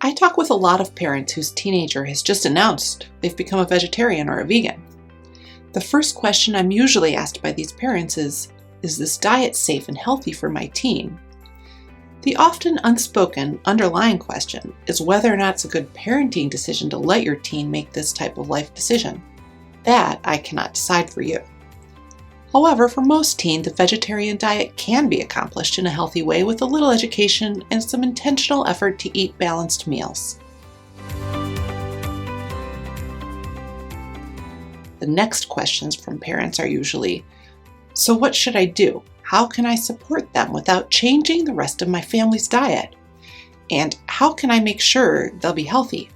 I talk with a lot of parents whose teenager has just announced they've become a vegetarian or a vegan. The first question I'm usually asked by these parents is this diet safe and healthy for my teen? The often unspoken underlying question is whether or not it's a good parenting decision to let your teen make this type of life decision. That I cannot decide for you. However, for most teens, a vegetarian diet can be accomplished in a healthy way with a little education and some intentional effort to eat balanced meals. The next questions from parents are usually, so what should I do? How can I support them without changing the rest of my family's diet? And how can I make sure they'll be healthy?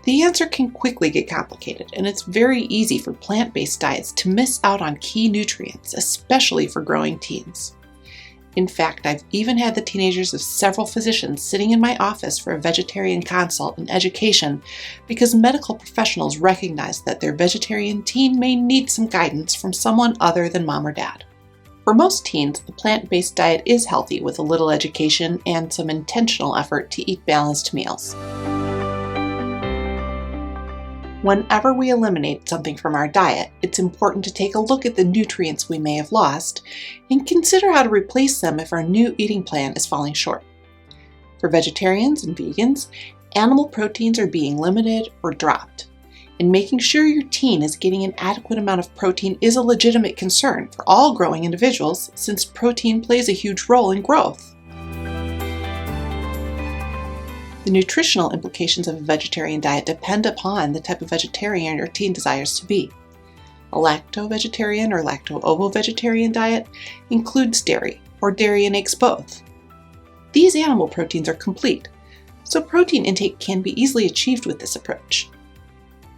The answer can quickly get complicated, and it's very easy for plant-based diets to miss out on key nutrients, especially for growing teens. In fact, I've even had the teenagers of several physicians sitting in my office for a vegetarian consult and education because medical professionals recognize that their vegetarian teen may need some guidance from someone other than mom or dad. For most teens, a plant-based diet is healthy with a little education and some intentional effort to eat balanced meals. Whenever we eliminate something from our diet, it's important to take a look at the nutrients we may have lost and consider how to replace them if our new eating plan is falling short. For vegetarians and vegans, animal proteins are being limited or dropped, and making sure your teen is getting an adequate amount of protein is a legitimate concern for all growing individuals since protein plays a huge role in growth. The nutritional implications of a vegetarian diet depend upon the type of vegetarian your teen desires to be. A lacto-vegetarian or lacto-ovo-vegetarian diet includes dairy, or dairy and eggs both. These animal proteins are complete, so protein intake can be easily achieved with this approach.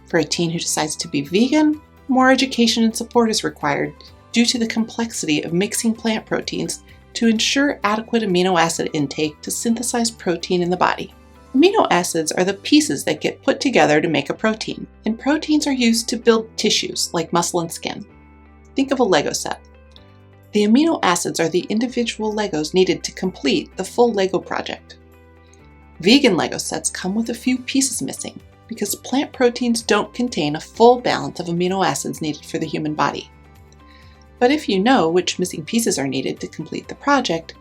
For a teen who decides to be vegan, more education and support is required due to the complexity of mixing plant proteins to ensure adequate amino acid intake to synthesize protein in the body. Amino acids are the pieces that get put together to make a protein, and proteins are used to build tissues like muscle and skin. Think of a Lego set. The amino acids are the individual Legos needed to complete the full Lego project. Vegan Lego sets come with a few pieces missing because plant proteins don't contain a full balance of amino acids needed for the human body. But if you know which missing pieces are needed to complete the project,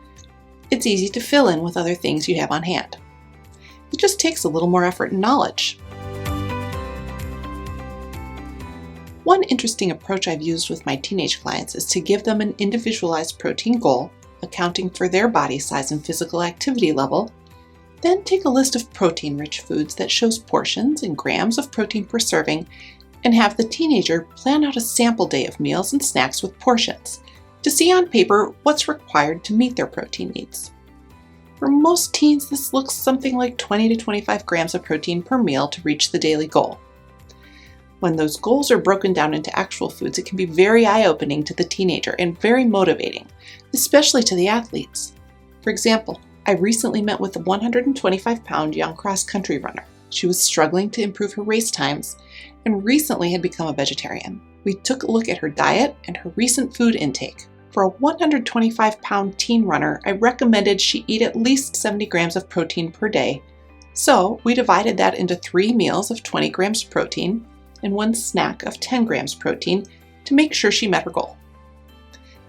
it's easy to fill in with other things you have on hand. It just takes a little more effort and knowledge. One interesting approach I've used with my teenage clients is to give them an individualized protein goal, accounting for their body size and physical activity level, then take a list of protein-rich foods that shows portions and grams of protein per serving, and have the teenager plan out a sample day of meals and snacks with portions to see on paper what's required to meet their protein needs. For most teens, this looks something like 20 to 25 grams of protein per meal to reach the daily goal. When those goals are broken down into actual foods, it can be very eye-opening to the teenager and very motivating, especially to the athletes. For example, I recently met with a 125-pound young cross-country runner. She was struggling to improve her race times and recently had become a vegetarian. We took a look at her diet and her recent food intake. For a 125-pound teen runner, I recommended she eat at least 70 grams of protein per day. So we divided that into 3 meals of 20 grams protein and 1 snack of 10 grams protein to make sure she met her goal.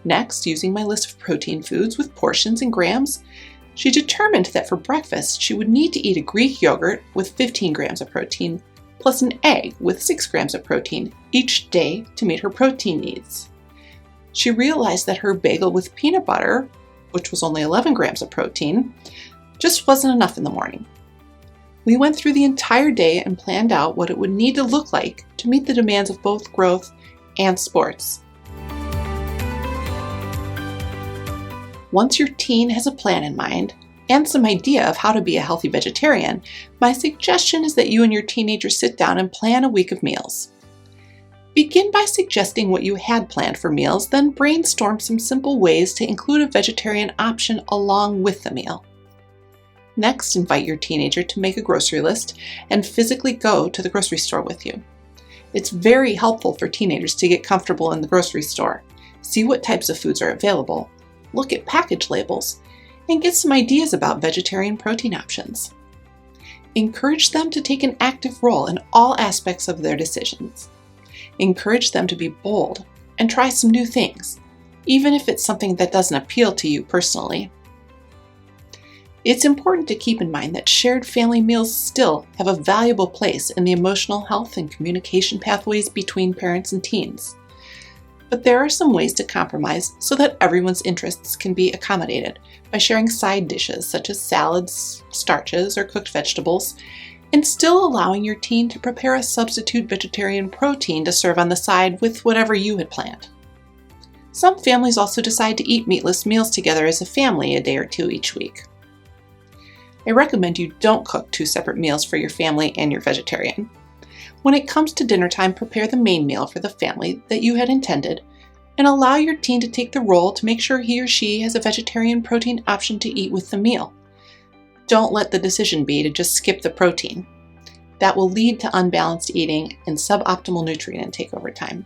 Next, using my list of protein foods with portions and grams, she determined that for breakfast she would need to eat a Greek yogurt with 15 grams of protein plus an egg with 6 grams of protein each day to meet her protein needs. She realized that her bagel with peanut butter, which was only 11 grams of protein, just wasn't enough in the morning. We went through the entire day and planned out what it would need to look like to meet the demands of both growth and sports. Once your teen has a plan in mind and some idea of how to be a healthy vegetarian, my suggestion is that you and your teenager sit down and plan a week of meals. Begin by suggesting what you had planned for meals, then brainstorm some simple ways to include a vegetarian option along with the meal. Next, invite your teenager to make a grocery list and physically go to the grocery store with you. It's very helpful for teenagers to get comfortable in the grocery store, see what types of foods are available, look at package labels, and get some ideas about vegetarian protein options. Encourage them to take an active role in all aspects of their decisions. Encourage them to be bold and try some new things, even if it's something that doesn't appeal to you personally. It's important to keep in mind that shared family meals still have a valuable place in the emotional health and communication pathways between parents and teens. But there are some ways to compromise so that everyone's interests can be accommodated by sharing side dishes such as salads, starches, or cooked vegetables, and still allowing your teen to prepare a substitute vegetarian protein to serve on the side with whatever you had planned. Some families also decide to eat meatless meals together as a family a day or two each week. I recommend you don't cook 2 separate meals for your family and your vegetarian. When it comes to dinner time, prepare the main meal for the family that you had intended, and allow your teen to take the role to make sure he or she has a vegetarian protein option to eat with the meal. Don't let the decision be to just skip the protein. That will lead to unbalanced eating and suboptimal nutrient intake over time.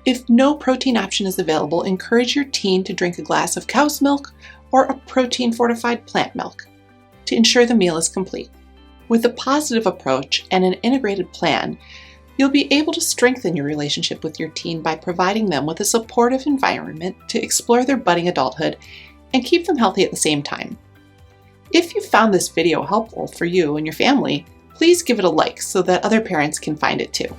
If no protein option is available, encourage your teen to drink a glass of cow's milk or a protein-fortified plant milk to ensure the meal is complete. With a positive approach and an integrated plan, you'll be able to strengthen your relationship with your teen by providing them with a supportive environment to explore their budding adulthood and keep them healthy at the same time. If you found this video helpful for you and your family, please give it a like so that other parents can find it too.